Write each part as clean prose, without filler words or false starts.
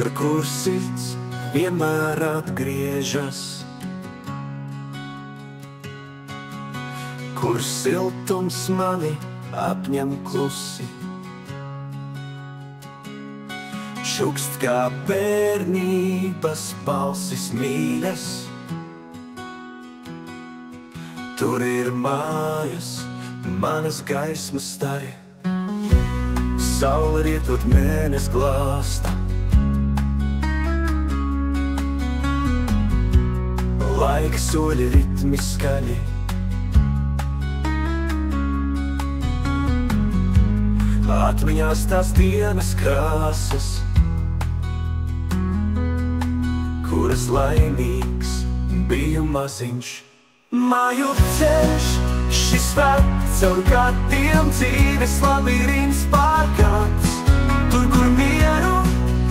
Tur, kur sirds vienmēr atgriežas, kur siltums mani apņem klusi, šukst kā bērnības balsis mīļas. Tur ir mājas, manas gaismas stari, saule rietot mēnes glāsta. Laika soļi ritmi skaļi, atmiņās tās dienas krāsas, kuras laimīgs biju maziņš. Māju ceļš, šis vērts caur gadiem dzīves labirints pārgāds. Tur, kur mieru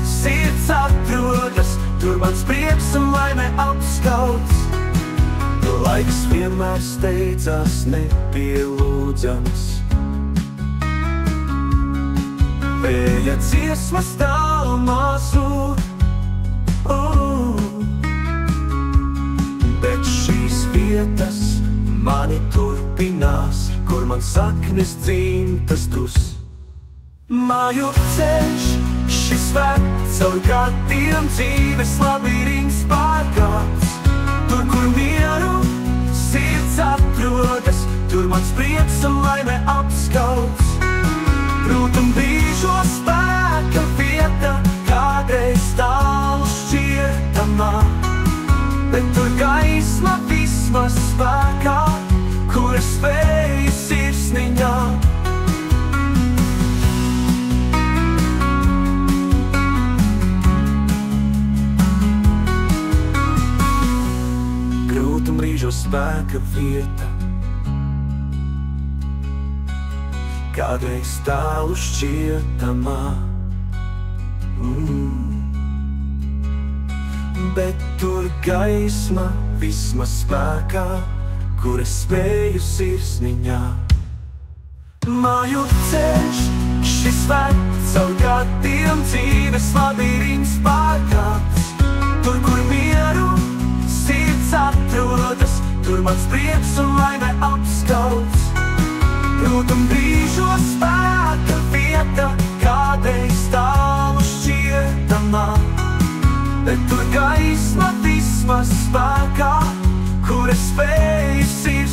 sirds atrodas, tur mans prieks un laime apskauts. Laiks vienmēr steidzās nepielūdzams, vēja dziesmas tālumā zūd. Bet šīs vietas mani turpinās, kur man saknes dzimtas dus. Māju ceļš, šis vērts caur gadiem dzīves labirints pārgāds. Tur, kur mieru sirds atrodas, tur mans prieks un laime apskauts. Rūtum brīžos spēka vieta, kādreiz tālu šķietamā, bet tur gaisma vismaz spēkā, kura spēja sirsniņā. Grūtum brīžos spēka vieta, kādreiz tālu šķietamā, bet tur gaisma vismaz spēkā, kura spēju sirsniņā. Māju ceļš, šis vērts caur gadiem dzīves labirints pārgāds. Tur, kur mieru sirds atrodas, tur mans prieks un laime apskauts. Rūtum brīžos spēka vieta, kādreiz tālu šķietamā, bet tur gaisma vismaz spēkā, kura spējas ir